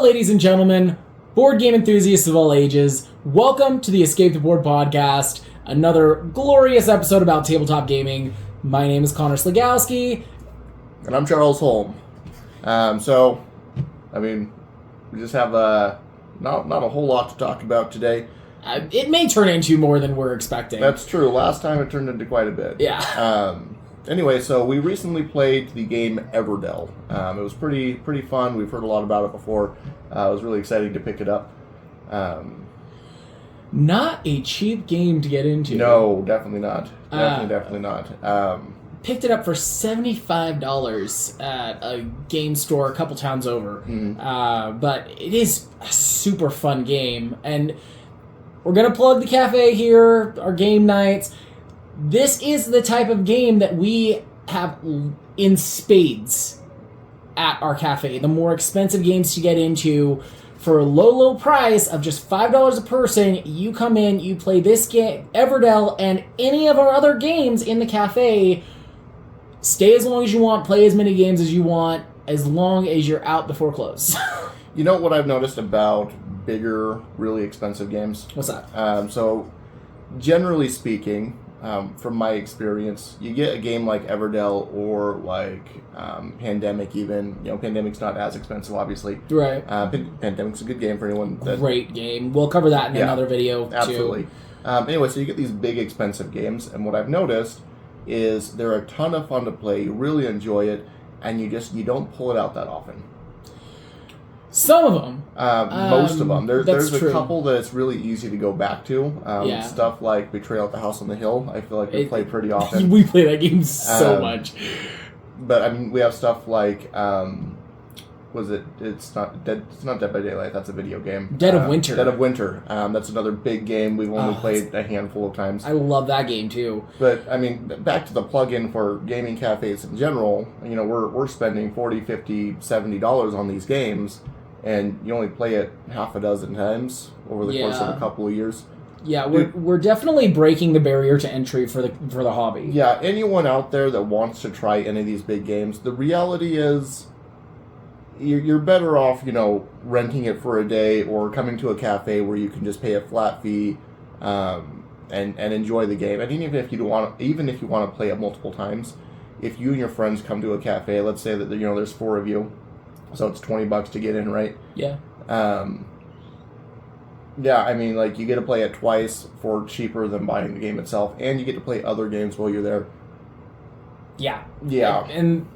Hello, ladies and gentlemen, board game enthusiasts of all ages. Welcome to the Escape the Board podcast, another glorious episode about tabletop gaming. My name is Connor Sligowski. And I'm Charles Holm. We just have not a whole lot to talk about today. It may turn into more than we're expecting. That's true. Last time it turned into quite a bit. Yeah. Anyway, so we recently played the game Everdell. It was pretty fun. We've heard a lot about it before. It was really exciting to pick it up. Not a cheap game to get into. No, definitely not. Definitely not. Picked it up for $75 at a game store a couple towns over. But it is a super fun game. And we're going to plug the cafe here, our game nights. This is the type of game that we have in spades at our cafe. The more expensive games to get into for a low price of just $5 a person. You come in, you play this game, Everdell, and any of our other games in the cafe. Stay as long as you want, play as many games as you want, as long as you're out before close. You know what I've noticed about bigger, really expensive games? What's that? So, generally speaking, from my experience, you get a game like Everdell or like Pandemic even. You know, Pandemic's not as expensive, obviously. Right. Pandemic's a good game for anyone. Great game. We'll cover that in another video, absolutely. Anyway, so you get these big, expensive games, and what I've noticed is they're a ton of fun to play. You really enjoy it, and you don't pull it out that often. Some of them. Most of them. There's true. A couple that it's really easy to go back to. Stuff like Betrayal at the House on the Hill, I feel like we play pretty often. We play that game so much. But, I mean, we have stuff like, it's not Dead by Daylight, that's a video game. Dead of Winter. Dead of Winter. That's another big game we've only played a handful of times. I love that game, too. But, I mean, back to the plug-in for gaming cafes in general, you know, we're spending $40, $50, $70 on these games, and you only play it half a dozen times over the course of a couple of years. Yeah, we're definitely breaking the barrier to entry for the hobby. Yeah, anyone out there that wants to try any of these big games, the reality is you're better off, you know, renting it for a day or coming to a cafe where you can just pay a flat fee and enjoy the game. And even if you want to play it multiple times, if you and your friends come to a cafe, let's say that there's 4 of you. So it's $20 to get in, right? Yeah. I mean, like, you get to play it twice for cheaper than buying the game itself, and you get to play other games while you're there. Yeah. Yeah. And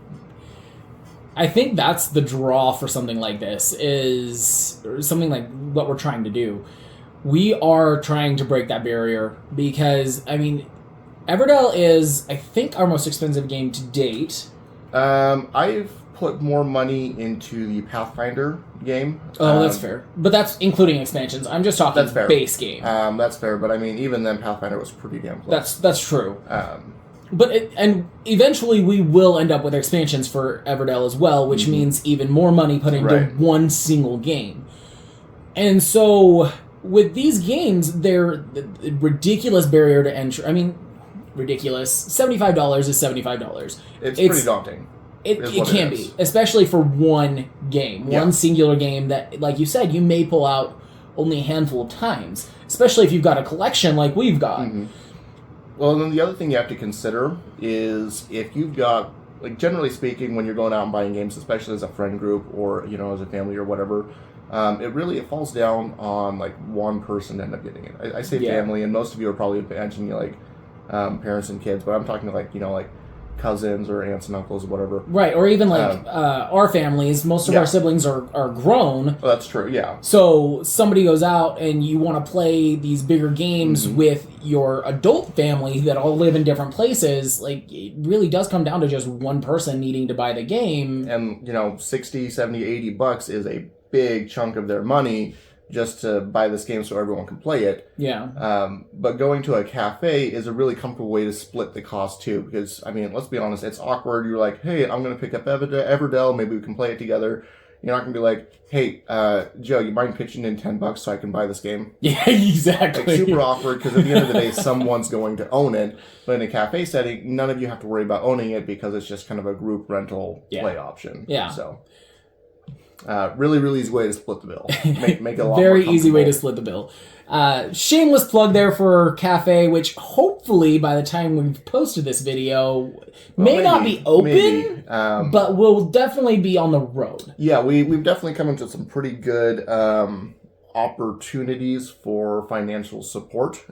I think that's the draw for something like this, is something like what we're trying to do. We are trying to break that barrier because, I mean, Everdell is, I think, our most expensive game to date. I've put more money into the Pathfinder game. Oh, that's fair. But that's including expansions. I'm just talking base game. That's fair, but I mean, even then, Pathfinder was pretty damn close. That's true. And eventually we will end up with expansions for Everdell as well, which means even more money put into one single game. And so with these games, they're the ridiculous barrier to entry. I mean, ridiculous. $75 is $75. It's pretty daunting. It can be, especially for one game, one singular game that, like you said, you may pull out only a handful of times, especially if you've got a collection like we've got. Mm-hmm. Well, and then the other thing you have to consider is if you've got, like, generally speaking, when you're going out and buying games, especially as a friend group or, you know, as a family or whatever, it falls down on, like, one person to end up getting it. I say family, and most of you are probably mentioning, like, parents and kids, but I'm talking, like, you know, like, cousins or aunts and uncles or whatever. Right, or even like our families, most of our siblings are grown. Well, that's true, yeah. So somebody goes out and you want to play these bigger games with your adult family that all live in different places, like, it really does come down to just one person needing to buy the game. And, you know, $60, $70, $80 is a big chunk of their money just to buy this game so everyone can play it. Yeah. But going to a cafe is a really comfortable way to split the cost, too. Because, I mean, let's be honest, it's awkward. You're like, hey, I'm going to pick up Everdell. Maybe we can play it together. You're not going to be like, hey, Joe, you mind pitching in $10 so I can buy this game? Yeah, exactly. Like, super awkward, because at the end of the day, someone's going to own it. But in a cafe setting, none of you have to worry about owning it because it's just kind of a group rental play option. Yeah. So Really, really easy way to split the bill. Make it a lot Very more easy way to comfortable. split the bill. Shameless plug there for Cafe, which hopefully by the time we've posted this video may not be open, but will definitely be on the road. Yeah, we've definitely come into some pretty good opportunities for financial support.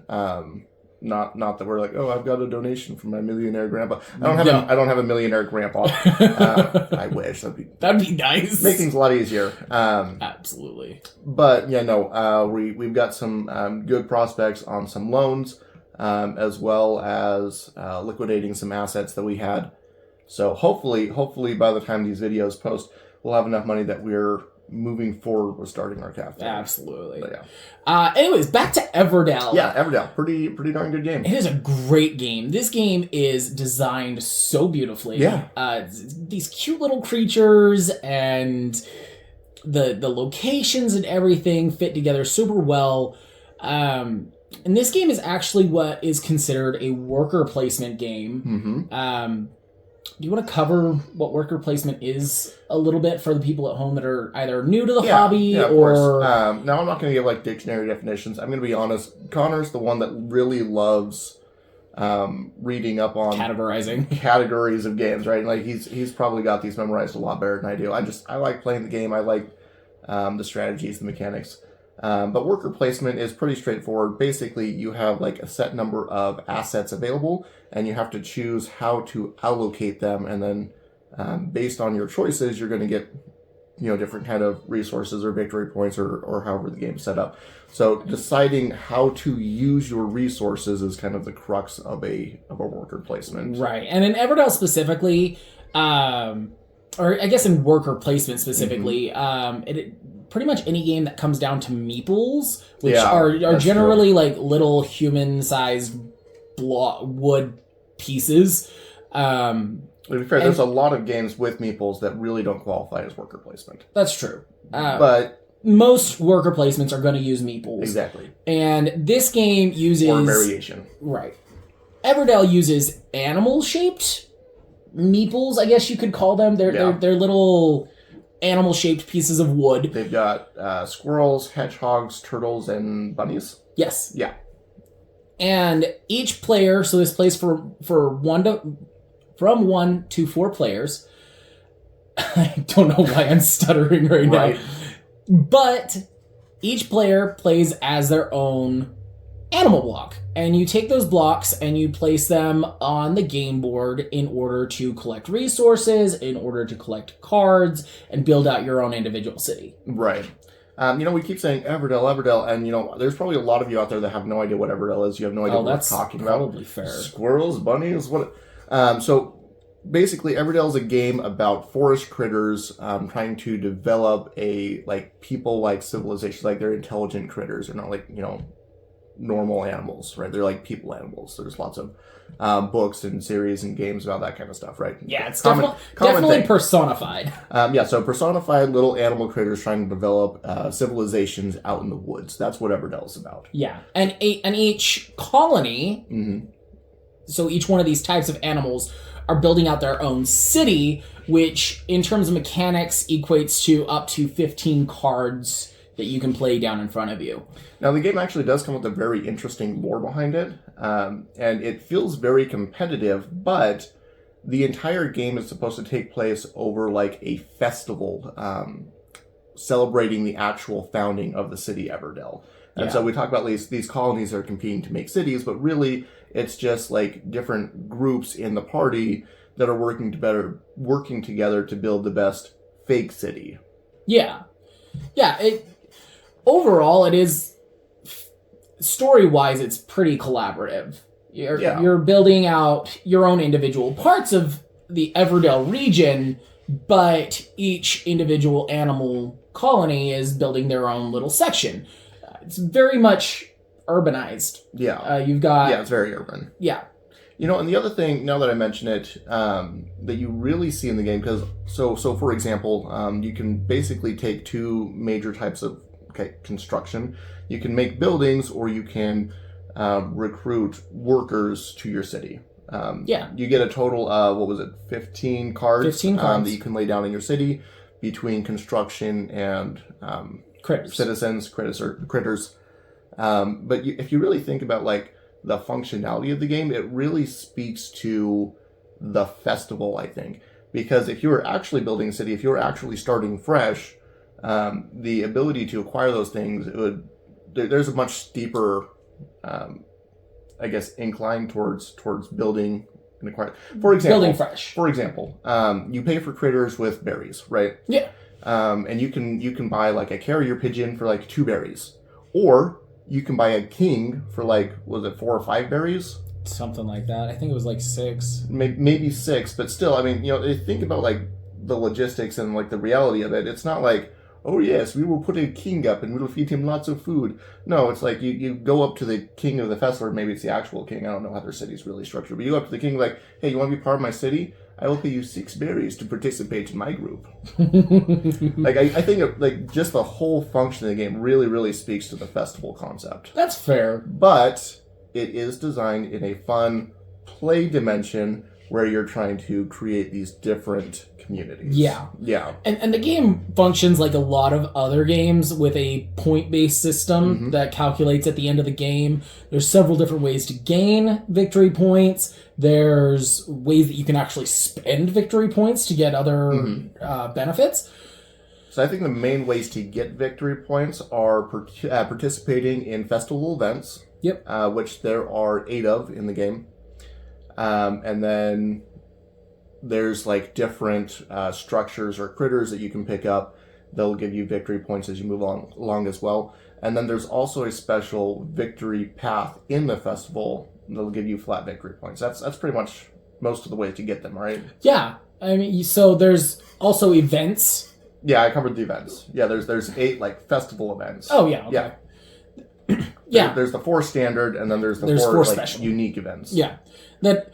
Not that we're like, oh, I've got a donation from my millionaire grandpa. I don't have a millionaire grandpa. I wish that'd be nice. Make things a lot easier. Absolutely. But yeah, no, we've got some good prospects on some loans, as well as liquidating some assets that we had. So hopefully by the time these videos post, we'll have enough money that we're moving forward with starting our cafe. Absolutely. But yeah. Anyways, back to Everdell. Yeah, Everdell. Pretty darn good game. It is a great game. This game is designed so beautifully. Yeah. These cute little creatures and the locations and everything fit together super well. And this game is actually what is considered a worker placement game. Mm-hmm. Do you want to cover what worker placement is a little bit for the people at home that are either new to the hobby of or... course. Now, I'm not going to give dictionary definitions. I'm going to be honest. Connor's the one that really loves reading up on categorizing categories of games, right? Like he's probably got these memorized a lot better than I do. I like playing the game. I like the strategies, the mechanics. But worker placement is pretty straightforward. Basically, you have like a set number of assets available, and you have to choose how to allocate them. And then, based on your choices, you're going to get, different kind of resources or victory points or however the game's set up. So deciding how to use your resources is kind of the crux of a worker placement. Right. And in Everdell specifically, or I guess in worker placement specifically, pretty much any game that comes down to meeples, which are generally true. Like little human-sized wood pieces. To be fair, there's a lot of games with meeples that really don't qualify as worker placement. That's true. But most worker placements are going to use meeples. Exactly. And this game uses... Or variation. Right. Everdell uses animal-shaped meeples, I guess you could call them. They're little animal-shaped pieces of wood. They've got squirrels, hedgehogs, turtles, and bunnies. Yes. Yeah. And each player, so this plays from 1 to 4 players. I don't know why I'm stuttering right now. But each player plays as their own animal block. And you take those blocks and you place them on the game board in order to collect resources, in order to collect cards, and build out your own individual city. Right. We keep saying Everdell, and, there's probably a lot of you out there that have no idea what Everdell is. You have no idea what we're talking about. Probably fair. Squirrels, bunnies, what... So basically, Everdell is a game about forest critters trying to develop a people-like civilization. Like they're intelligent critters. They're not normal animals, right? They're like people animals. There's lots of books and series and games about that kind of stuff, right? Yeah, it's definitely personified. So personified little animal critters trying to develop civilizations out in the woods. That's what Everdell is about. Yeah, and each colony, so each one of these types of animals are building out their own city, which in terms of mechanics equates to up to 15 cards that you can play down in front of you. Now, the game actually does come with a very interesting lore behind it, and it feels very competitive, but the entire game is supposed to take place over a festival celebrating the actual founding of the city Everdell. And so we talk about these colonies that are competing to make cities, but really it's just different groups in the party that are working together to build the best fake city. Yeah. Overall, it is, story-wise, it's pretty collaborative. You're building out your own individual parts of the Everdell region, but each individual animal colony is building their own little section. It's very much urbanized. Yeah. You've got... Yeah, it's very urban. Yeah. And the other thing, now that I mention it, that you really see in the game, because, so for example, you can basically take two major types of construction. You can make buildings, or you can recruit workers to your city. You get a total of, 15 cards? 15 cards. That you can lay down in your city. between construction and Critters. citizens, critters. But if you really think about like the functionality of the game, it really speaks to the festival, I think. Because if you were actually building a city, if you were actually starting fresh, the ability to acquire those things, there's a much steeper, I guess, incline towards building and acquiring. For example, Building fresh. For example, you pay for critters with berries, right? Yeah. And you can buy like a carrier pigeon for like 2 berries, or you can buy a king for like, was it 4 or 5 berries? Something like that. I think it was like 6. Maybe 6, but still, I mean, think about like the logistics and like the reality of it. It's not like, oh yes, we will put a king up and we will feed him lots of food. No, it's like you go up to the king of the festival, or maybe it's the actual king. I don't know how their city's really structured, but you go up to the king like, hey, you want to be part of my city? I will pay you 6 berries to participate in my group. Like I think like just the whole function of the game really, really speaks to the festival concept. That's fair. But it is designed in a fun play dimension where you're trying to create these different communities. Yeah. Yeah. And the game functions like a lot of other games with a point-based system that calculates at the end of the game. There's several different ways to gain victory points. There's ways that you can actually spend victory points to get other benefits. So I think the main ways to get victory points are participating in festival events. Yep. Which there are 8 of in the game. And then there's like different structures or critters that you can pick up. They'll give you victory points as you move along as well. And then there's also a special victory path in the festival that'll give you flat victory points. That's pretty much most of the ways to get them, right? Yeah. I mean, so there's also events. Yeah, I covered the events. Yeah, there's 8 like festival events. Oh, yeah. Okay. Yeah. Yeah. There's the 4 standard, and then there's 4 like, special unique events. Yeah. That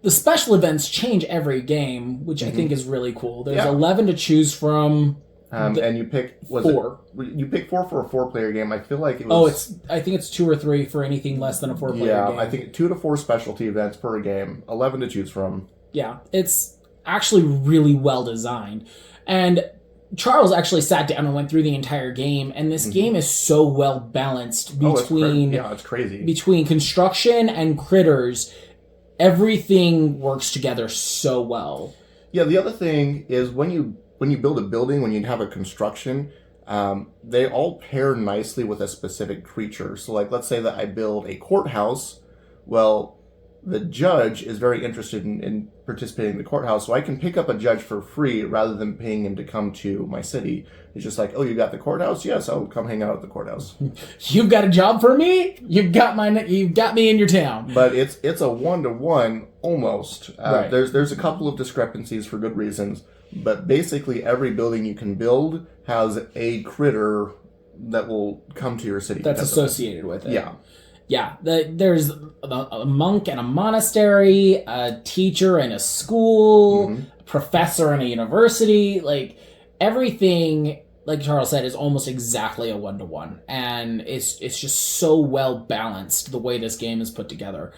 the special events change every game, which I think is really cool. There's 11 to choose from. And you pick 4. You pick 4 for a 4-player game. I feel like it was. I think it's 2 or 3 for anything less than a 4-player game. Yeah, I think 2 to 4 specialty events per game. 11 to choose from. Yeah, it's actually really well designed. And Charles actually sat down and went through the entire game, and this game is so well balanced between it's crazy. Between construction and critters. Everything works together so well. Yeah, the other thing is when you build a building, when you have a construction, they all pair nicely with a specific creature. So like, let's say that I build a courthouse. Well, the judge is very interested in participating in the courthouse, so I can pick up a judge for free rather than paying him to come to my city. It's just like, oh, you got the courthouse? Yes, I'll come hang out at the courthouse. You've got a job for me? You've got me in your town. But it's a 1-to-1 almost. Right. There's a couple of discrepancies for good reasons, but basically every building you can build has a critter that will come to your city. That's associated with it. Yeah. Yeah, there's a monk and a monastery, a teacher and a school, a professor and a university. Like, everything, like Charles said, is almost exactly a 1-to-1. And it's just so well balanced the way this game is put together.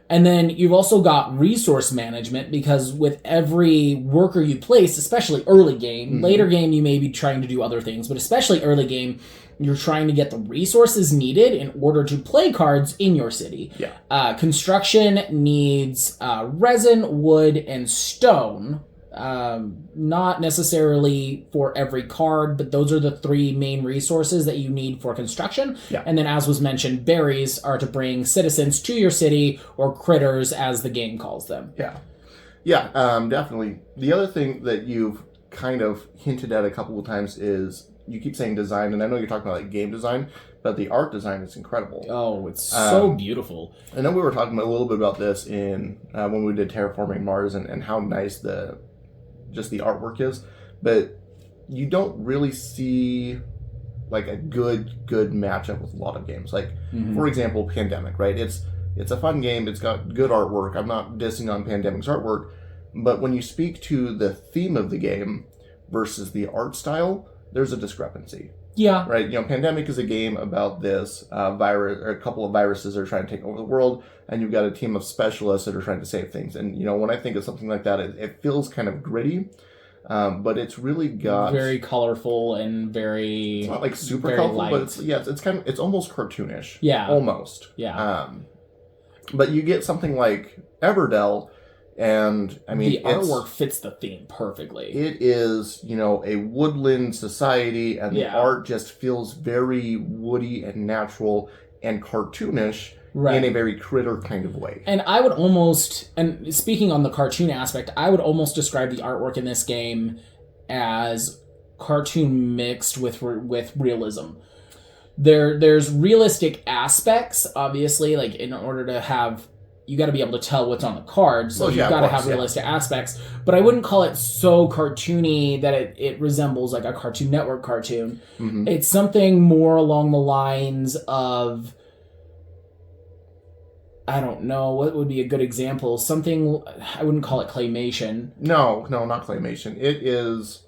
And then you've also got resource management, because with every worker you place, especially early game, later game you may be trying to do other things, but especially early game, you're trying to get the resources needed in order to play cards in your city. Yeah. Construction needs resin, wood, and stone. Not necessarily for every card, but those are the 3 main resources that you need for construction. Yeah. And then, as was mentioned, berries are to bring citizens to your city, or critters as the game calls them. Yeah. Yeah, definitely. The other thing that you've kind of hinted at a couple of times is, you keep saying design, and I know you're talking about like game design, but the art design is incredible. Oh, it's so beautiful. I know we were talking a little bit about this in when we did Terraforming Mars, and how nice the artwork is, but you don't really see like a good matchup with a lot of games. Like, for example, Pandemic, right? It's a fun game. It's got good artwork. I'm not dissing on Pandemic's artwork, but when you speak to the theme of the game versus the art style, there's a discrepancy. Yeah. Right? Pandemic is a game about this virus, or a couple of viruses that are trying to take over the world, and you've got a team of specialists that are trying to save things. And, when I think of something like that, it feels kind of gritty. But it's really got very colorful and very. It's not like super very colorful, light. but it's almost cartoonish. Yeah, almost. Yeah. But you get something like Everdell, and I mean the artwork fits the theme perfectly. It is, a woodland society, and the art just feels very woody and natural and cartoonish. Right. In a very critter kind of way. And I would almost, and speaking on the cartoon aspect, I would almost describe the artwork in this game as cartoon mixed with realism. There's realistic aspects, obviously, like in order to have, you got to be able to tell what's on the card, so you've got to have realistic aspects, but I wouldn't call it so cartoony that it resembles like a Cartoon Network cartoon. Mm-hmm. It's something more along the lines of, I don't know, what would be a good example? Something, I wouldn't call it claymation. No, not claymation. It is...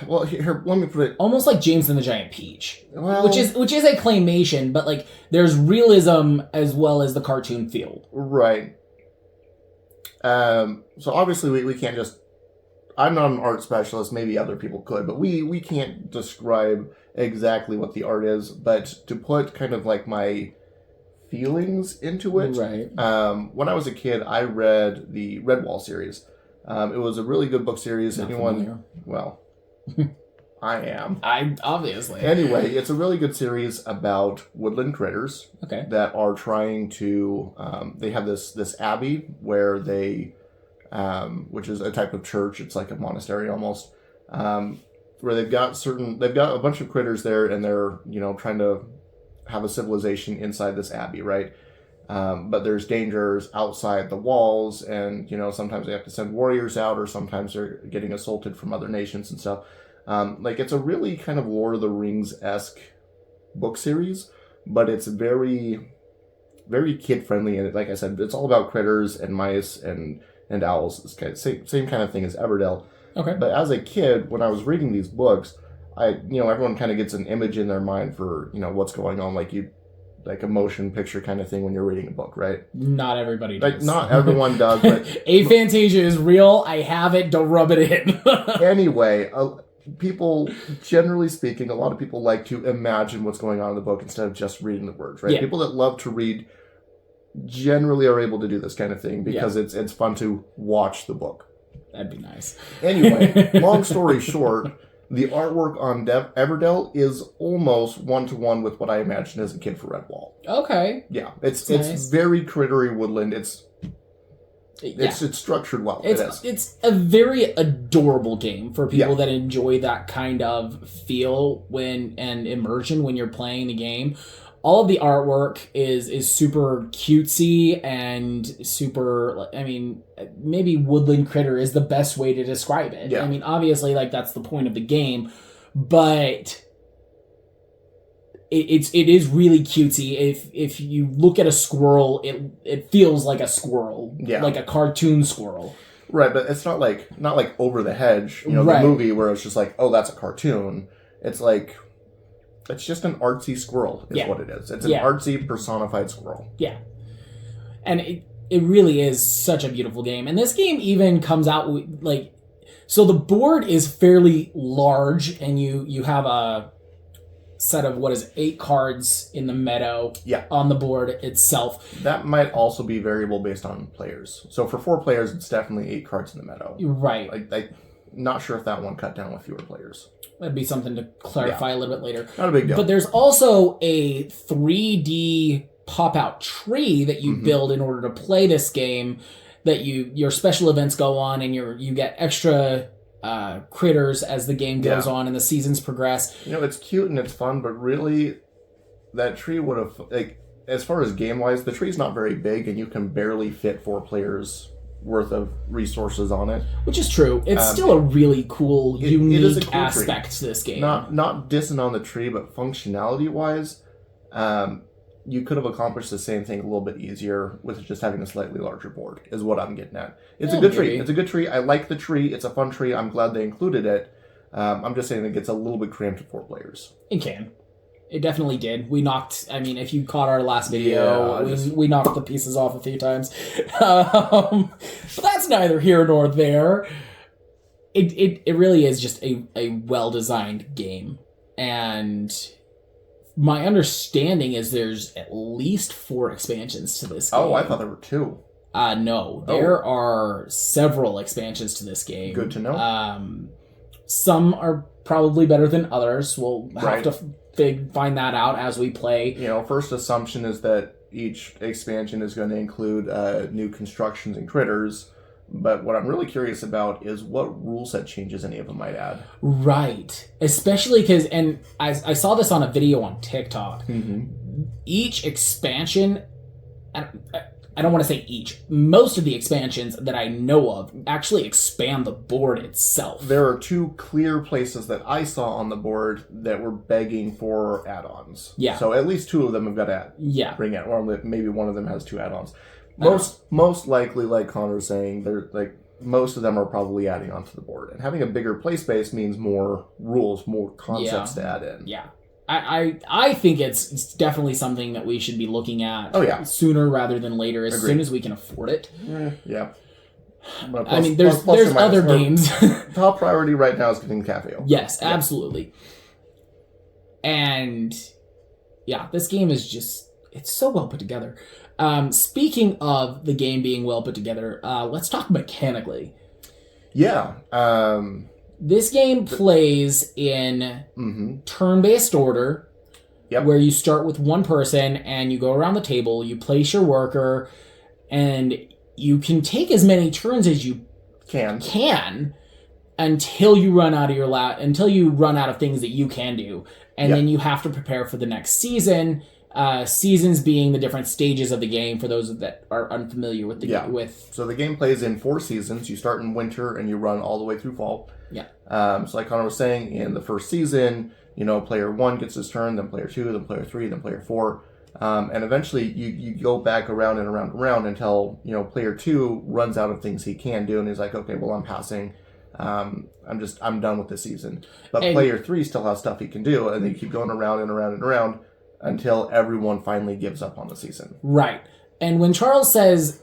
Well, here, let me put it... Almost like James and the Giant Peach. Well, which is a claymation, but like there's realism as well as the cartoon feel. Right. So obviously we can't just... I'm not an art specialist, maybe other people could, but we can't describe exactly what the art is, but to put kind of like my feelings into it. Right. When I was a kid, I read the Redwall series. It was a really good book series. Not familiar. Well, I am. I obviously. Anyway, it's a really good series about woodland critters. Okay. That are trying to. They have this abbey where they, which is a type of church. It's like a monastery almost. Where they've got a bunch of critters there, and they're trying to have a civilization inside this abbey, right? But there's dangers outside the walls, and sometimes they have to send warriors out, or sometimes they're getting assaulted from other nations and stuff. It's a really kind of Lord of the Rings-esque book series, but it's very, very kid-friendly, and like I said, it's all about critters and mice and owls. It's kind of same kind of thing as Everdell. Okay. But as a kid, when I was reading these books, everyone kind of gets an image in their mind for, what's going on, like a motion picture kind of thing when you're reading a book, right? Not everybody does. Like, not everyone does, but... Aphantasia is real. I have it. Don't rub it in. Anyway, people, generally speaking, a lot of people like to imagine what's going on in the book instead of just reading the words, right? Yeah. People that love to read generally are able to do this kind of thing because it's fun to watch the book. That'd be nice. Anyway, long story short... The artwork on Everdell is almost one-to-one with what I imagined as a kid for Redwall. Okay. Yeah, it's nice. Very crittery woodland. It's structured well. It's a very adorable game for people that enjoy that kind of feel and immersion when you're playing the game. All of the artwork is super cutesy and super, maybe woodland critter is the best way to describe it. Yeah. Obviously, that's the point of the game, but it is really cutesy. If you look at a squirrel, it feels like a squirrel, like a cartoon squirrel. Right, but it's not like Over the Hedge, the movie where it's just like, oh, that's a cartoon. It's like... It's just an artsy squirrel is what it is. It's an artsy personified squirrel. Yeah. And it really is such a beautiful game. And this game even comes out with, so the board is fairly large, and you have a set of, 8 cards in the meadow on the board itself. That might also be variable based on players. So for 4 players, it's definitely 8 cards in the meadow. Right. Not sure if that one cut down with fewer players. That'd be something to clarify a little bit later. Not a big deal. But there's also a 3D pop-out tree that you build in order to play this game that your special events go on, and you get extra critters as the game goes on and the seasons progress. It's cute and it's fun, but really that tree would have, as far as game-wise, the tree's not very big, and you can barely fit 4 players worth of resources on it. Which is true. It's still a really cool, unique aspect to this game. Not dissing on the tree, but functionality-wise, you could have accomplished the same thing a little bit easier with just having a slightly larger board, is what I'm getting at. It's a good tree. It's a good tree. I like the tree. It's a fun tree. I'm glad they included it. I'm just saying it gets a little bit cramped to 4 players. It can. It definitely did. We knocked, I mean, if you caught our last video, we knocked the pieces off a few times. But that's neither here nor there. It really is just a well-designed game. And my understanding is there's at least 4 expansions to this game. Oh, I thought there were 2. No. There are several expansions to this game. Good to know. Some are probably better than others. We'll have to find that out as we play. First assumption is that each expansion is going to include new constructions and critters. But what I'm really curious about is what rule set changes any of them might add. Right. Especially because, and I saw this on a video on TikTok. Each expansion, I don't want to say each, most of the expansions that I know of actually expand the board itself. There are 2 clear places that I saw on the board that were begging for add-ons. Yeah. So at least 2 of them have got to bring it, or maybe one of them has 2 add-ons. Most likely, like Connor's saying, they're like most of them are probably adding onto the board. And having a bigger play space means more rules, more concepts to add in. Yeah. I think it's definitely something that we should be looking at sooner rather than later, as soon as we can afford it. Yeah. I mean, there's other games. Top priority right now is getting the cafe open. Yes, absolutely. And yeah, this game is just, it's so well put together. Speaking of the game being well put together, let's talk mechanically. Yeah. This game plays in turn-based order, where you start with one person and you go around the table, you place your worker, and you can take as many turns as you can until you run out of until you run out of things that you can do, and then you have to prepare for the next season. Seasons being the different stages of the game for those that are unfamiliar with the game. So the game plays in 4 seasons. You start in winter and you run all the way through fall. Yeah. So like Connor was saying, in the first season, player 1 gets his turn, then player 2, then player 3, then player 4. And eventually you go back around and around and around until, player 2 runs out of things he can do and he's like, okay, well, I'm passing. I'm done with this season. But player 3 still has stuff he can do, and then you keep going around and around and around until everyone finally gives up on the season. Right. And when Charles says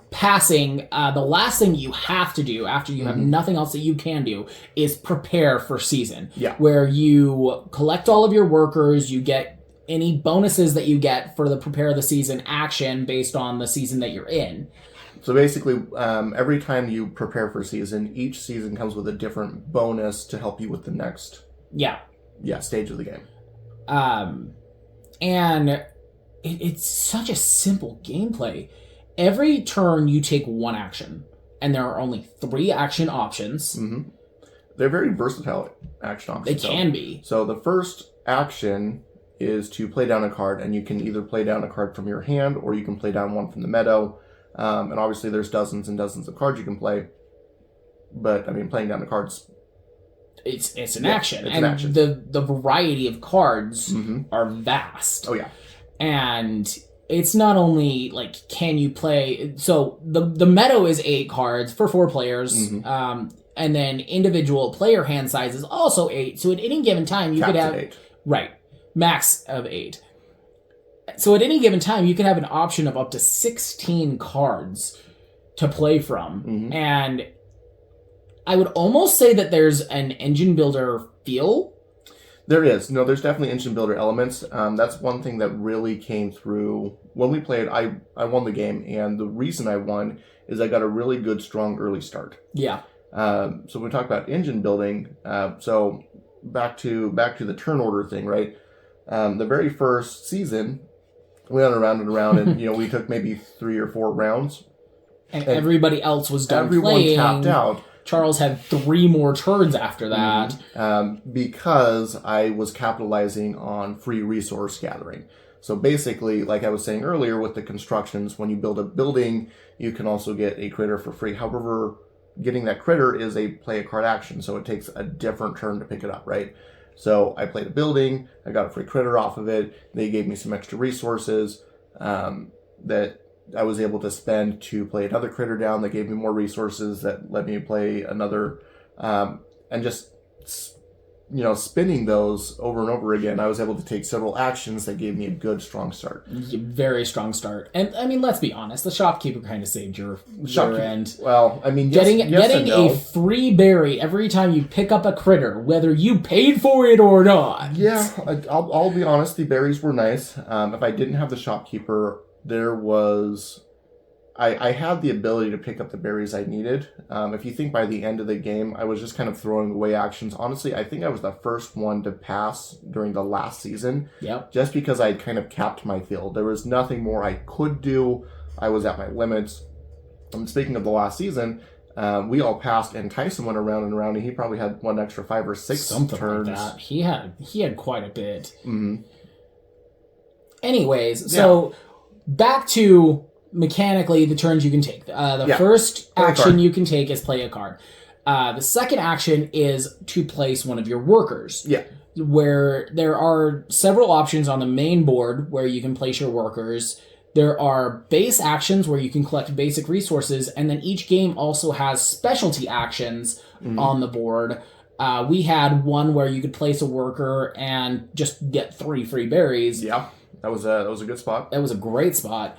passing, the last thing you have to do after you have nothing else that you can do is prepare for season. Yeah. Where you collect all of your workers, you get any bonuses that you get for the prepare the season action based on the season that you're in. So basically, every time you prepare for season, each season comes with a different bonus to help you with the next stage of the game. And it's such a simple gameplay. Every turn you take one action, and there are only 3 action options. They're very versatile action options. They can be. So the first action is to play down a card, and you can either play down a card from your hand, or you can play down one from the meadow. And obviously there's dozens and dozens of cards you can play. But, I mean, playing down the cards... It's an action. It's an action. The variety of cards are vast. Oh, yeah. And it's not only, like, can you play... So, the meadow is 8 cards for 4 players. And then individual player hand size is also 8. So, at any given time, you could have... 8. Right. Max of 8. So, at any given time, you could have an option of up to 16 cards to play from. And... I would almost say that there's an engine builder feel. There is. No, there's definitely engine builder elements. That's one thing that really came through. When we played, I won the game, and the reason I won is I got a really good, strong early start. Yeah. So when we talk about engine building, so back to the turn order thing, right? The very first season, we went around and around, and we took maybe 3 or 4 rounds. And everybody else was done everyone playing. Tapped out. Charles had 3 more turns after that. Because I was capitalizing on free resource gathering. So basically, like I was saying earlier with the constructions, when you build a building, you can also get a critter for free. However, getting that critter is play a card action, so it takes a different turn to pick it up, right? So I played a building, I got a free critter off of it, they gave me some extra resources that I was able to spend to play another critter down that gave me more resources that let me play another, and just spinning those over and over again, I was able to take several actions that gave me a good, strong start. Very strong start. And, I mean, let's be honest, the shopkeeper kind of saved your end. Well, I mean, getting a free berry every time you pick up a critter, whether you paid for it or not. Yeah, I'll be honest, the berries were nice. If I didn't have the shopkeeper, there was... I had the ability to pick up the berries I needed. If you think by the end of the game, I was just kind of throwing away actions. Honestly, I think I was the first one to pass during the last season. Yep. Just because I kind of capped my field. There was nothing more I could do. I was at my limits. And speaking of the last season, we all passed, and Tyson went around and around, and he probably had one extra 5 or 6 Something turns. like that. He had quite a bit. Mm-hmm. Anyways, so back to... mechanically, the turns you can take. The first action you can take is play a card. The second action is to place one of your workers. Yeah. Where there are several options on the main board where you can place your workers. There are base actions where you can collect basic resources, and then each game also has specialty actions on the board. We had one where you could place a worker and just get 3 free berries. Yeah, that was a good spot. That was a great spot.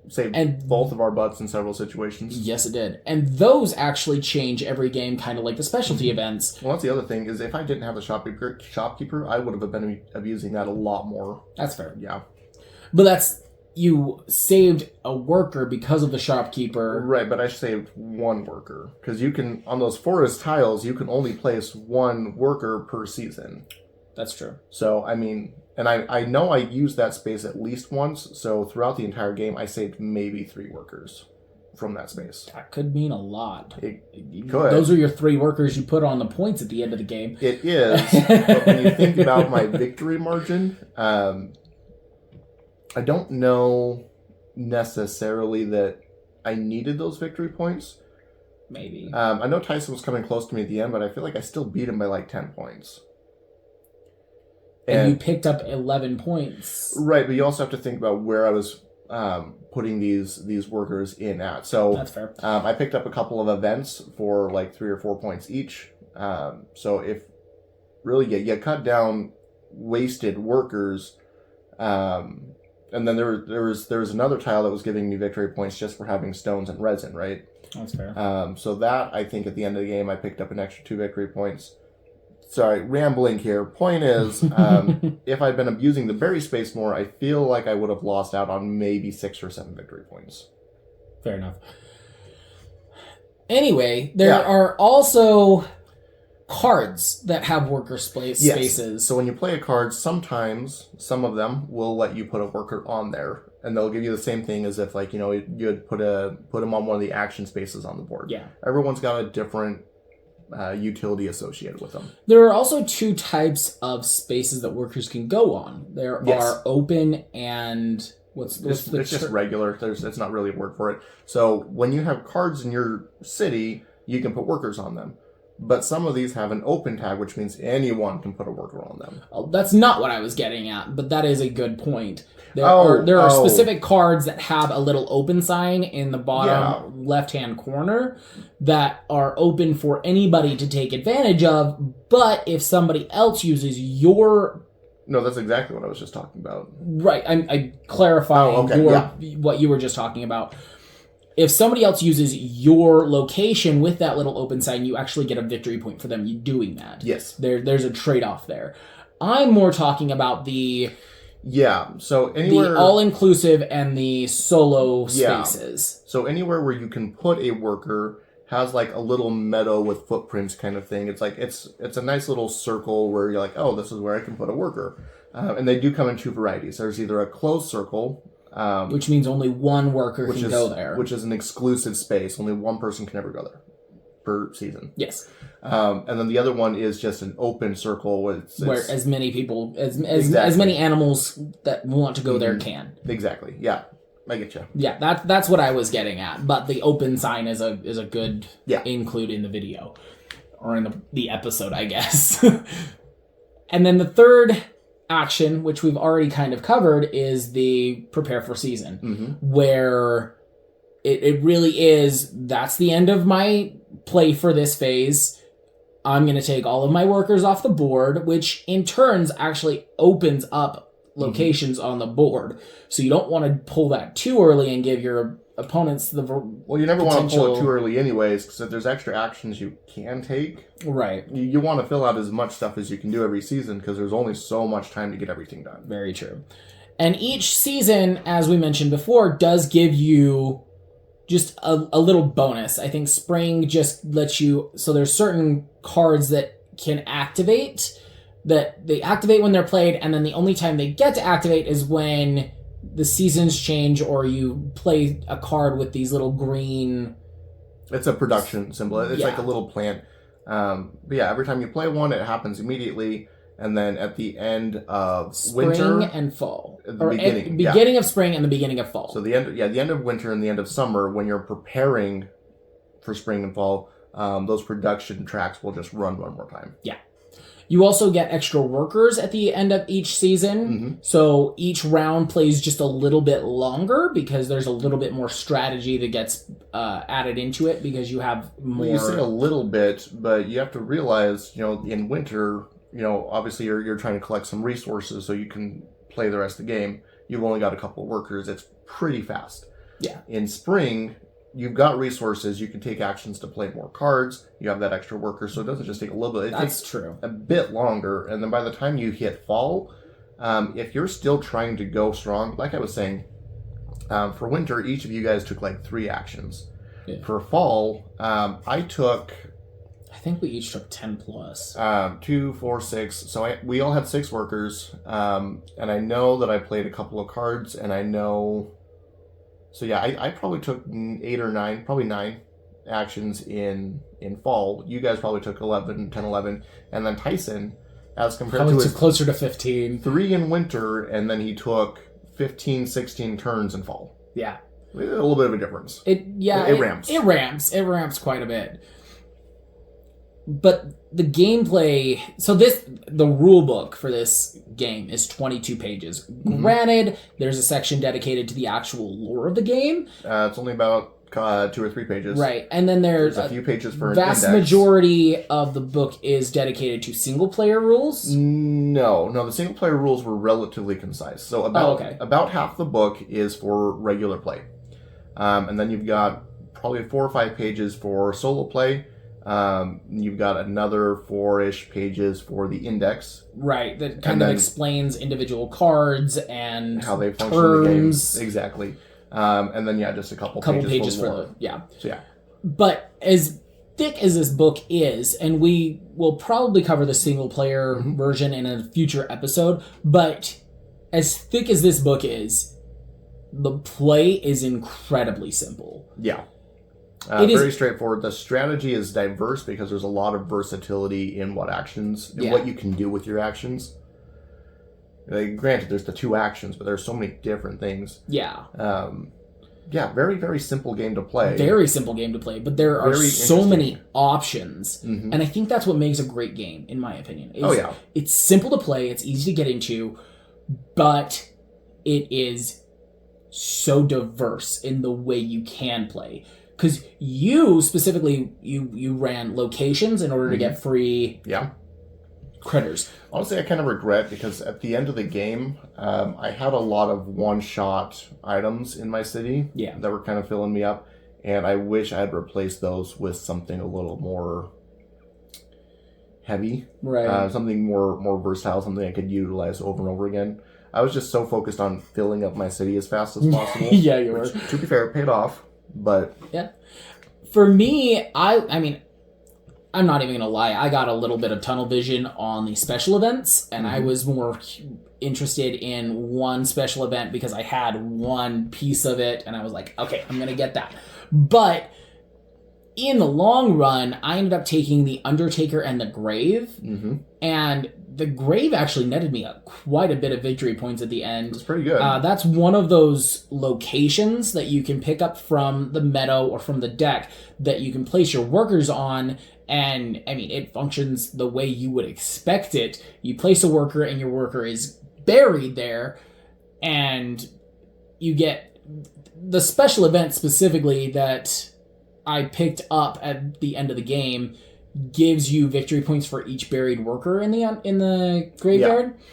Saved both of our butts in several situations. Yes, it did. And those actually change every game, kind of like the specialty events. Well, that's the other thing, is if I didn't have the shopkeeper, I would have been abusing that a lot more. That's fair. Yeah. But you saved a worker because of the shopkeeper. Right, but I saved one worker. Because you can, on those forest tiles, you can only place one worker per season. That's true. So, I mean... And I know I used that space at least once, so throughout the entire game, I saved maybe 3 workers from that space. That could mean a lot. It could. Those are your 3 workers you put on the points at the end of the game. It is, but when you think about my victory margin, I don't know necessarily that I needed those victory points. Maybe. I know Tyson was coming close to me at the end, but I feel like I still beat him by like 10 points. And you picked up 11 points. Right, but you also have to think about where I was putting these workers in at. So that's fair. I picked up a couple of events for like 3 or 4 points each. So if really you cut down wasted workers, and then there was another tile that was giving me victory points just for having stones and resin, right? That's fair. So that, I think at the end of the game, I picked up an extra 2 victory points. Sorry, rambling here. Point is, if I'd been abusing the berry space more, I feel like I would have lost out on maybe 6 or 7 victory points. Fair enough. Anyway, there are also cards that have worker spaces. Yes. So when you play a card, sometimes some of them will let you put a worker on there, and they'll give you the same thing as if you'd put them on one of the action spaces on the board. Yeah. Everyone's got a different utility associated with them. There are also 2 types of spaces that workers can go on. There are open and it's just regular. It's not really a word for it. So when you have cards in your city, you can put workers on them. But some of these have an open tag, which means anyone can put a worker on them. That's not what I was getting at, but that is a good point. There are specific cards that have a little open sign in the bottom left-hand corner that are open for anybody to take advantage of, but if somebody else uses your... No, that's exactly what I was just talking about. Right, I'm clarifying what you were just talking about. If somebody else uses your location with that little open sign, you actually get a victory point for them doing that. Yes. There's a trade-off there. I'm more talking about the... Yeah, so anywhere... The all-inclusive and the solo spaces. So anywhere where you can put a worker has like a little meadow with footprints kind of thing. It's like, it's a nice little circle where you're like, oh, this is where I can put a worker. And they do come in 2 varieties. There's either a closed circle... which means only one worker can go there. Which is an exclusive space. Only one person can ever go there per season. Yes. And then the other one is just an open circle where as many people, as many animals that want to go there can. Exactly. Yeah. I get you. Yeah, that's what I was getting at. But the open sign is a good include in the video. Or in the episode, I guess. And then the third action, which we've already kind of covered, is the prepare for season, where it really is, that's the end of my play for this phase. I'm going to take all of my workers off the board, which in turns actually opens up locations on the board. So you don't want to pull that too early and give your opponents the Well, you never want to pull it too early anyways, because if there's extra actions you can take, right, you want to fill out as much stuff as you can do every season, because there's only so much time to get everything done. Very true. And each season, as we mentioned before, does give you just a little bonus. I think spring just lets you... So there's certain cards that can activate, that they activate when they're played, and then the only time they get to activate is when the seasons change or you play a card with these little green... It's a production symbol. It's like a little plant. But yeah, every time you play one, it happens immediately. And then at the end of winter and fall. At the beginning. Beginning of spring and the beginning of fall. So the end of winter and the end of summer, when you're preparing for spring and fall, those production tracks will just run one more time. Yeah. You also get extra workers at the end of each season. Mm-hmm. So each round plays just a little bit longer because there's a little bit more strategy that gets added into it because you have more... Well, you say a little bit, but you have to realize, in winter... obviously you're trying to collect some resources so you can play the rest of the game. You've only got a couple of workers. It's pretty fast. Yeah. In spring, you've got resources. You can take actions to play more cards. You have that extra worker, so it doesn't just take a little bit. It takes true. A bit longer, and then by the time you hit fall, if you're still trying to go strong, like I was saying, for winter, each of you guys took like 3 actions. Yeah. For fall, I took... I think we each took 10 plus. 2, 4, 6. So we all had 6 workers. And I know that I played a couple of cards, and I know... So yeah, I probably took 8 or 9, probably 9 actions in fall. You guys probably took 10, 11. And then Tyson, as compared probably to his... closer to 15. 3 in winter, and then he took 15, 16 turns in fall. Yeah. A little bit of a difference. It ramps. It ramps quite a bit. But the gameplay... So the rule book for this game is 22 pages. Mm-hmm. Granted, there's a section dedicated to the actual lore of the game. It's only about 2 or 3 pages. Right. And then there's a few pages for an vast index. Majority of the book is dedicated to single-player rules. No, the single-player rules were relatively concise. So about half the book is for regular play. And then you've got probably 4 or 5 pages for solo play. You've got another 4-ish pages for the index. Right, that kind of explains individual cards and how they function terms. in the game. Exactly. And then, just a couple pages for lore. So, yeah. But as thick as this book is, and we will probably cover the single-player version in a future episode, but as thick as this book is, the play is incredibly simple. Yeah. Very straightforward. The strategy is diverse because there's a lot of versatility in what actions, and what you can do with your actions. Granted, there's the 2 actions, but there's so many different things. Yeah. Very, very simple game to play. Very simple game to play, but there are so many options. Mm-hmm. And I think that's what makes a great game, in my opinion. It's simple to play, it's easy to get into, but it is so diverse in the way you can play. Because you, specifically, you ran locations in order to get free critters. Honestly, I kind of regret, because at the end of the game, I had a lot of one-shot items in my city that were kind of filling me up, and I wish I had replaced those with something a little more heavy. Right. Something more versatile, something I could utilize over and over again. I was just so focused on filling up my city as fast as possible. Yeah, you were. Which, to be fair, it paid off. But yeah, for me, I mean, I'm not even gonna lie. I got a little bit of tunnel vision on the special events, and I was more interested in one special event because I had one piece of it, and I was like, okay, I'm gonna get that. But in the long run, I ended up taking the Undertaker and the Grave, and the Grave actually netted me quite a bit of victory points at the end. It's pretty good. That's one of those locations that you can pick up from the meadow or from the deck that you can place your workers on, and, I mean, it functions the way you would expect it. You place a worker, and your worker is buried there, and you get the special event specifically that I picked up at the end of the game. gives you victory points for each buried worker in the graveyard. Yeah.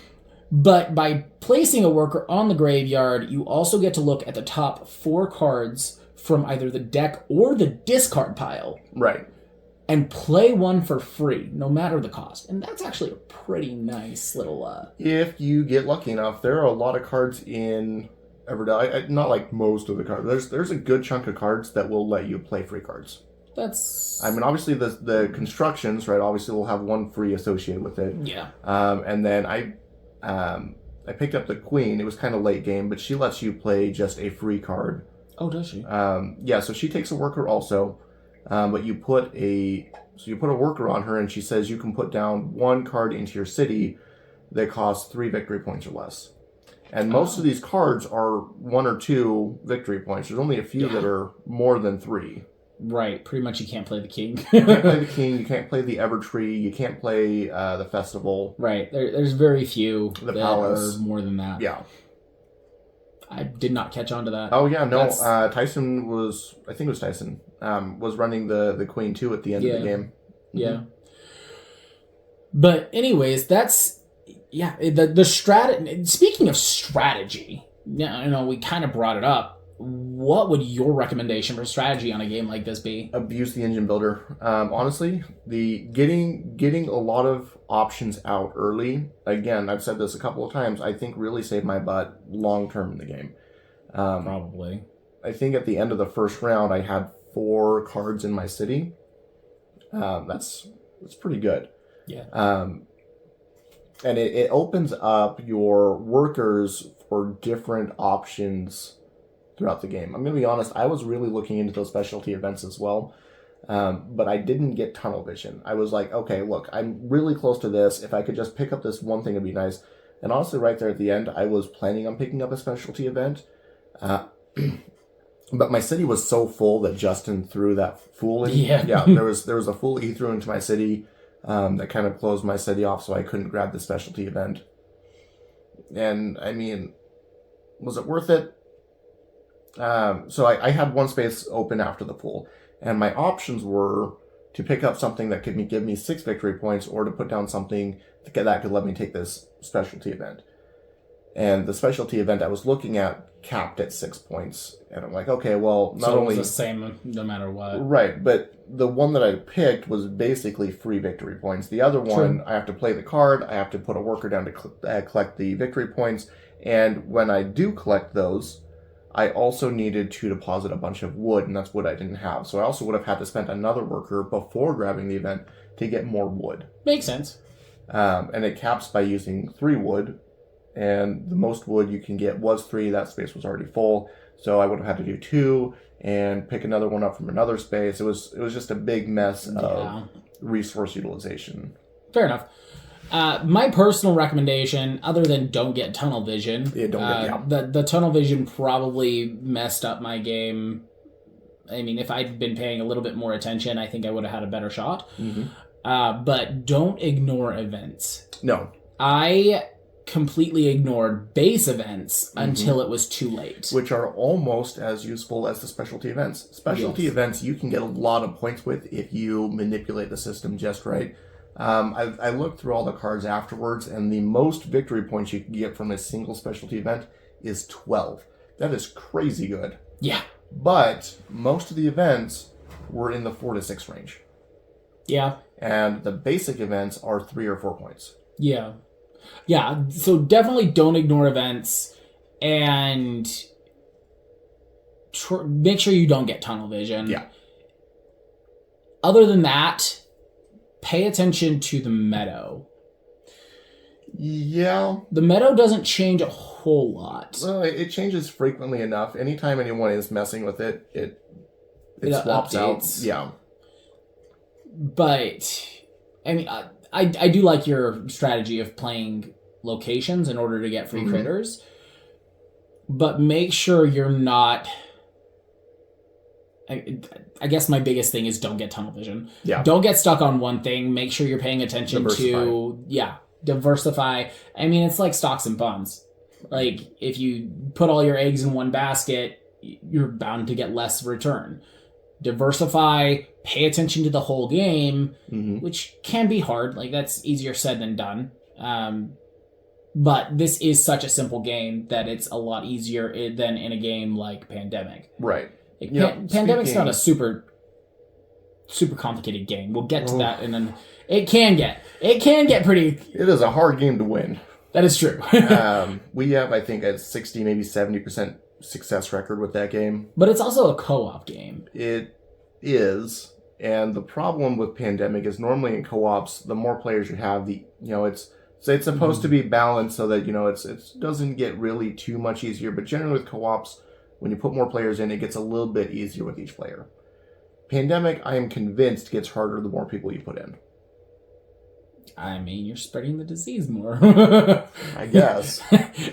But by placing a worker on the graveyard, you also get to look at the top 4 cards from either the deck or the discard pile. Right. And play one for free, no matter the cost. And that's actually a pretty nice little... If you get lucky enough, there are a lot of cards in Everdell. Not like most of the cards. There's a good chunk of cards that will let you play free cards. That's... I mean, obviously the constructions, right, obviously will have one free associated with it. Yeah. And then I picked up the Queen. It was kind of late game, but she lets you play just a free card. Oh, does she? Yeah, so she takes a worker also. But you put a worker on her, and she says you can put down 1 card into your city that costs 3 victory points or less. And most of these cards are 1 or 2 victory points. There's only a few that are more than 3. Right. Pretty much you can't play the king. You can't play the king. You can't play the Evertree. You can't play the festival. Right. There's very few the palace. Are more than that. Yeah. I did not catch on to that. Oh, yeah, no. Tyson was running the Queen, too, at the end of the game. Yeah. Mm-hmm. But anyways, that's... Yeah, the strategy... Speaking of strategy, we kind of brought it up. What would your recommendation for strategy on a game like this be? Abuse the engine builder. Honestly, getting a lot of options out early, again, I've said this a couple of times, I think really saved my butt long term in the game. Probably. I think at the end of the first round, I had 4 cards in my city. That's pretty good. Yeah. And it opens up your workers for different options throughout the game. I'm going to be honest, I was really looking into those specialty events as well, but I didn't get tunnel vision. I was like, okay, look, I'm really close to this. If I could just pick up this one thing, it'd be nice. And honestly, right there at the end, I was planning on picking up a specialty event, but my city was so full that Justin threw that fool in. Yeah, there was a fool he threw into my city that kind of closed my city off, so I couldn't grab the specialty event. And, I mean, was it worth it? So I had 1 space open after the pool, and my options were to pick up something that could give me 6 victory points, or to put down something that could let me take this specialty event. And the specialty event I was looking at capped at 6 points, and I'm like, okay, well, not only it was the same no matter what, right? But the one that I picked was basically free victory points. The other one, I have to play the card, I have to put a worker down to collect the victory points, and when I do collect those, I also needed to deposit a bunch of wood, and that's wood I didn't have. So I also would have had to spend another worker before grabbing the event to get more wood. Makes sense. And it caps by using 3 wood, and the most wood you can get was 3. That space was already full, so I would have had to do 2 and pick another one up from another space. It was just a big mess of resource utilization. Fair enough. My personal recommendation, other than don't get tunnel vision, the tunnel vision probably messed up my game. I mean, if I'd been paying a little bit more attention, I think I would have had a better shot. Mm-hmm. But don't ignore events. No. I completely ignored base events until it was too late. Which are almost as useful as the specialty events. Specialty events you can get a lot of points with if you manipulate the system just right. I looked through all the cards afterwards, and the most victory points you can get from a single specialty event is 12. That is crazy good. Yeah. But most of the events were in the 4 to 6 range. Yeah. And the basic events are 3 or 4 points. Yeah. Yeah, so definitely don't ignore events, and make sure you don't get tunnel vision. Yeah. Other than that, pay attention to the meadow. Yeah. The meadow doesn't change a whole lot. Well, it changes frequently enough. Anytime anyone is messing with it, it swaps updates. out. Yeah. But, I mean, I do like your strategy of playing locations in order to get free critters. But make sure you're not... I guess my biggest thing is don't get tunnel vision. Yeah. Don't get stuck on one thing. Make sure you're paying attention to... Yeah. Diversify. I mean, it's like stocks and bonds. Like, if you put all your eggs in one basket, you're bound to get less return. diversify, pay attention to the whole game, Mm-hmm. which can be hard. Like, that's easier said than done. But this is such a simple game that it's a lot easier than in a game like Pandemic. Right. Like, Pandemic's not a super complicated game. We'll get to that, and then it can get pretty. It is a hard game to win. That is true. We have, I think, a 60, maybe 70% success record with that game. But it's also a co-op game. It is, and the problem with Pandemic is normally in co-ops, the more players you have, it's supposed to be balanced so that it doesn't get really too much easier. But generally with co-ops, when you put more players in, it gets a little bit easier with each player. Pandemic, I am convinced, gets harder the more people you put in. I mean, you're spreading the disease more. I guess.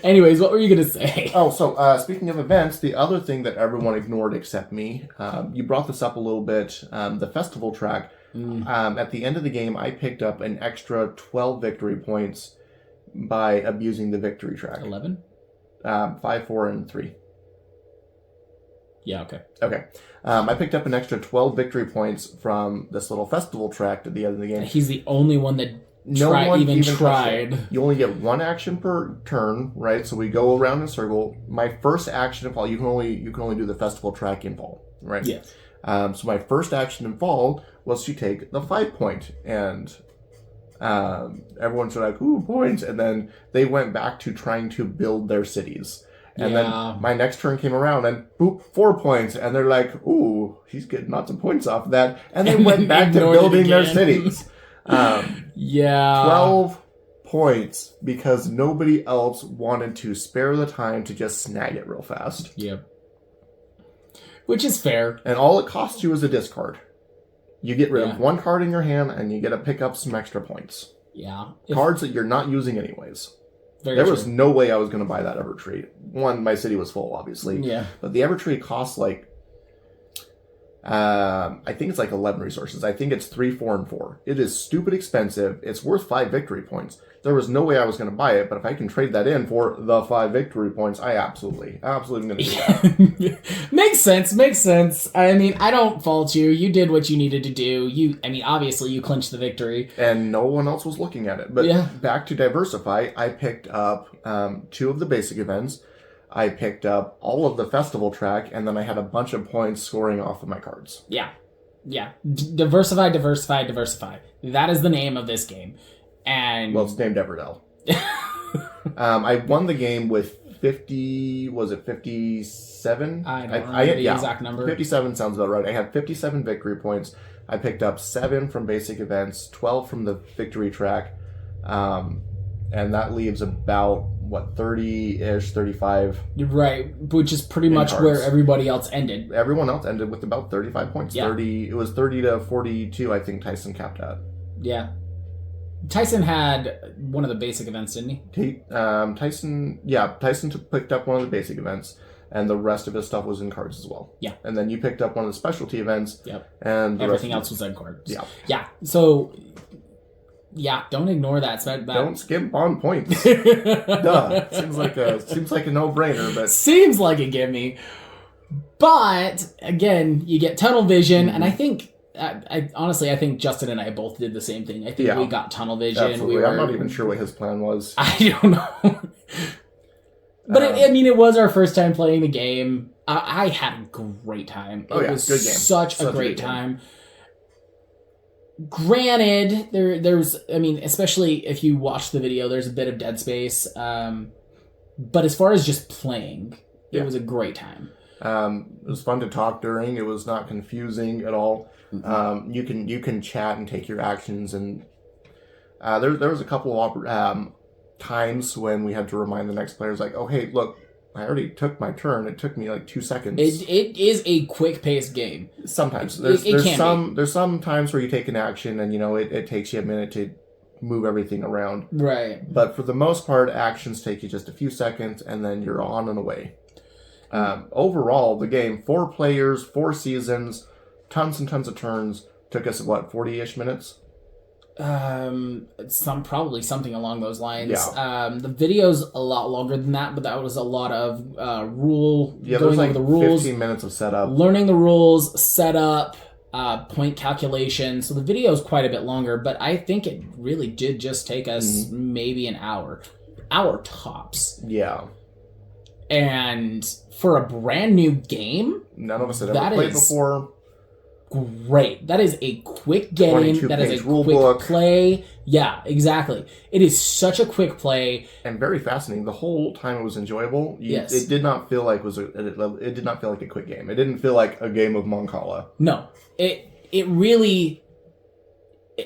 Anyways, what were you going to say? Oh, so speaking of events, the other thing that everyone ignored except me, you brought this up a little bit, the festival track. At the end of the game, I picked up an extra 12 victory points by abusing the victory track. 11? 5, 4, and 3. Yeah, okay. Okay. I picked up an extra 12 victory points from this little festival track at the end of the game. He's the only one that even tried. You only get one action per turn, right? So we go around in a circle. My first action in fall, you can only do the festival track in fall, right? Yes. So my first action in fall was to take the 5 point, and everyone's like, "Ooh, points!" And then they went back to trying to build their cities. And then my next turn came around and boop, 4 points. And they're like, "Ooh, he's getting lots of points off of that." And they went back to building their cities. 12 points because nobody else wanted to spare the time to just snag it real fast. Yep. Which is fair. And all it costs you is a discard. You get rid of one card in your hand and you get to pick up some extra points. Yeah. Cards that you're not using anyways. There was no way I was going to buy that Evertree. One, my city was full, obviously. Yeah. But the Evertree costs I think it's 11 resources. I think it's 3, 4, and 4. It is stupid expensive. It's worth 5 victory points. There was no way I was going to buy it, but if I can trade that in for the 5 victory points, I absolutely am going to do that. Makes sense. I mean, I don't fault you. You did what you needed to do. Obviously you clinched the victory. And no one else was looking at it. But back to diversify, I picked up 2 of the basic events. I picked up all of the festival track, and then I had a bunch of points scoring off of my cards. Yeah. Diversify. That is the name of this game. And well, it's named Everdell. I won the game with 50, was it 57? I don't remember the exact number. 57 sounds about right. I had 57 victory points. I picked up 7 from basic events, 12 from the victory track, and that leaves about, 30-ish, 35. Right, which is pretty much cards. where everybody else ended. Everyone else ended with about 35 points. Yeah. It was 30 to 42, I think Tyson capped at. Yeah. Tyson had one of the basic events, didn't he? Tyson picked up one of the basic events, and the rest of his stuff was in cards as well. Yeah. And then you picked up one of the specialty events. Yep. And everything else was in cards. Yeah. Yeah. So, don't ignore that. Don't skimp on points. Duh. Seems like a no-brainer, but seems like a gimme. But again, you get tunnel vision, and I think. I honestly think Justin and I both did the same thing. I think we got tunnel vision. Absolutely. I'm not even sure what his plan was. I don't know. But it was our first time playing the game. I had a great time. It was good game. Such a great time. Granted, there's especially if you watch the video, there's a bit of dead space. But as far as just playing, it was a great time. It was fun to talk during. It was not confusing at all. You can chat and take your actions, and there was a couple of times when we had to remind the next players, like, "Oh, hey, look, I already took my turn. It took me 2 seconds." It is a quick paced game. Sometimes there's some times where you take an action and it takes you a minute to move everything around. Right. But for the most part, actions take you just a few seconds, and then you're on and away. Overall, the game, 4 players, 4 seasons, tons and tons of turns, took us 40-ish minutes? Probably something along those lines. Yeah. The video's a lot longer than that, but that was a lot of going like over the rules, 15 minutes of setup, learning the rules, setup, point calculation. So the video is quite a bit longer, but I think it really did just take us maybe an hour tops. Yeah. And for a brand new game, none of us had ever played before. Great. That is a quick game. That is a quick play. Yeah, exactly. It is such a quick play and very fascinating. The whole time it was enjoyable. Yes. It did not feel like it did not feel like a quick game. It didn't feel like a game of Moncala. No. It really,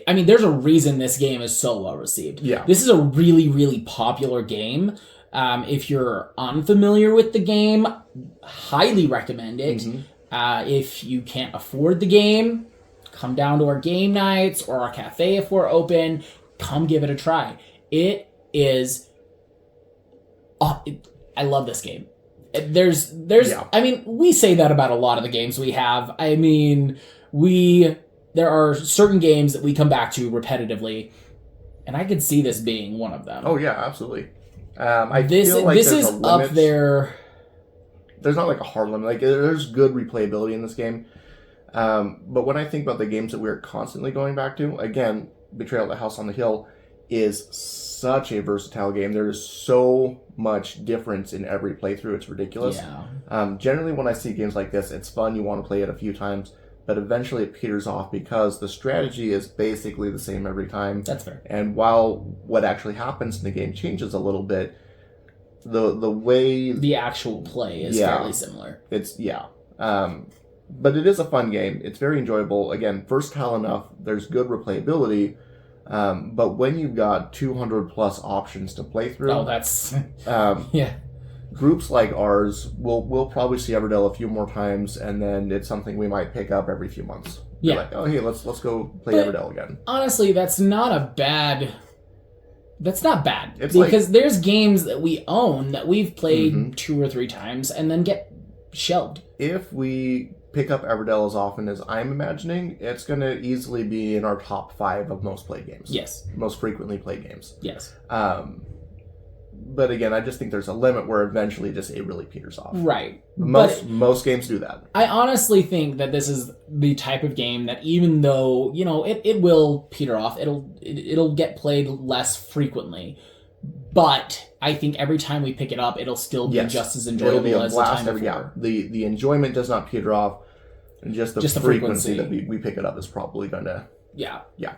I mean, there's a reason this game is so well received. Yeah. This is a really, really popular game. If you're unfamiliar with the game, highly recommend it. Mm-hmm. If you can't afford the game, come down to our game nights or our cafe if we're open. Come give it a try. It is... I love this game. There's yeah. I mean, we say that about a lot of the games we have. I mean, there are certain games that we come back to repetitively, and I could see this being one of them. Oh, yeah, absolutely. This is up there... There's not like a hard limit. Like, there's good replayability in this game. But when I think about the games that we're constantly going back to, again, Betrayal at the House on the Hill is such a versatile game. There's so much difference in every playthrough. It's ridiculous. Yeah. Generally, when I see games like this, it's fun. You want to play it a few times. But eventually it peters off because the strategy is basically the same every time. That's fair. And while what actually happens in the game changes a little bit, the way the actual play is fairly similar. But it is a fun game. It's very enjoyable. Again, versatile enough. There's good replayability. But when you've got 200 plus options to play through, that's yeah. Groups like ours, we'll probably see Everdell a few more times, and then it's something we might pick up every few months. Yeah. Like, oh hey, let's go play Everdell again. Honestly, that's not bad. Because there's games that we own that we've played 2 or 3 times and then get shelved. If we pick up Everdell as often as I'm imagining, it's going to easily be in our top 5 of most played games. Yes. Most frequently played games. Yes. But again, I just think there's a limit where eventually it really peters off. Right. Most games do that. I honestly think that this is the type of game that even though, it will peter off, it'll get played less frequently. But I think every time we pick it up, it'll still be just as enjoyable as the time before. Yeah. The enjoyment does not peter off. And just the frequency that we pick it up is probably going to... Yeah. Yeah.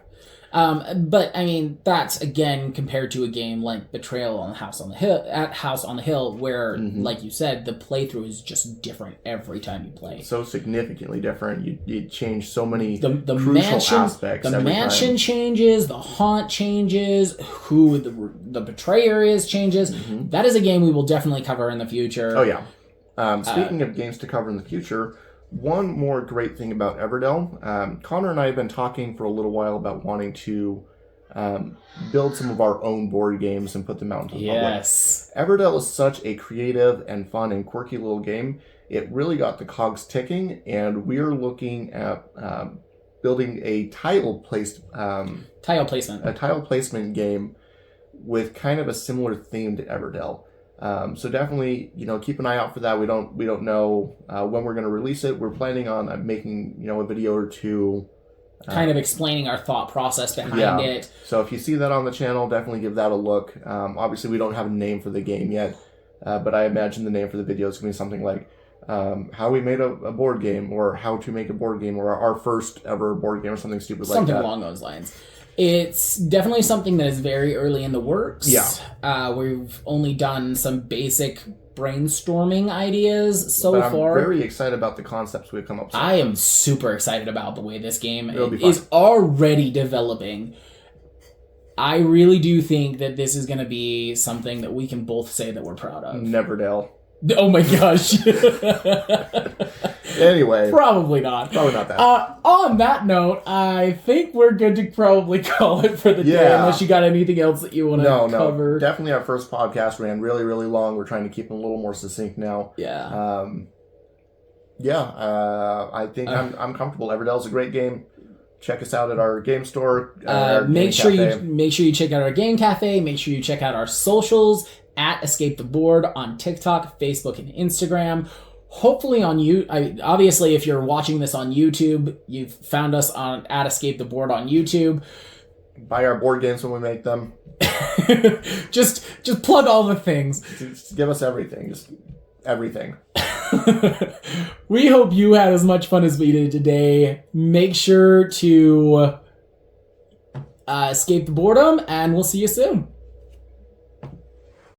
But I mean, that's again compared to a game like Betrayal on House on the Hill, where, like you said, the playthrough is just different every time you play. So significantly different. You change so many the crucial aspects. The mansion changes, the haunt changes, who the betrayer is changes. That is a game we will definitely cover in the future. Oh yeah. Speaking of games to cover in the future. One more great thing about Everdell, Connor and I have been talking for a little while about wanting to build some of our own board games and put them out into the public. Yes. Everdell is such a creative and fun and quirky little game. It really got the cogs ticking, and we're looking at building a tile placement game with kind of a similar theme to Everdell. So definitely, keep an eye out for that. We don't know when we're going to release it. We're planning on making, a video or two. Kind of explaining our thought process behind it. So if you see that on the channel, definitely give that a look. Obviously, we don't have a name for the game yet, but I imagine the name for the video is going to be something like how we made a board game, or how to make a board game, or our first ever board game, or something stupid like that. Something along those lines. It's definitely something that is very early in the works. Yeah. We've only done some basic brainstorming ideas far. I'm very excited about the concepts we've come up with. I am super excited about the way this game is already developing. I really do think that this is going to be something that we can both say that we're proud of. Neverdell. Oh my gosh. Anyway. Probably not. Probably not that. On that note, I think we're good to probably call it for the day, unless you got anything else that you want to cover. No. Definitely our first podcast ran really, really long. We're trying to keep them a little more succinct now. Yeah. I think I'm comfortable. Everdell's a great game. check us out at our game store. Our make game sure cafe. you check out our game cafe. Make sure you check out our socials at Escape the Board on TikTok, Facebook, and Instagram. Hopefully on obviously if you're watching this on YouTube, you've found us on at Escape the Board on YouTube. Buy our board games when we make them. just plug all the things. Just give us everything. Just everything. We hope you had as much fun as we did today. Make sure to escape the boredom, and we'll see you soon.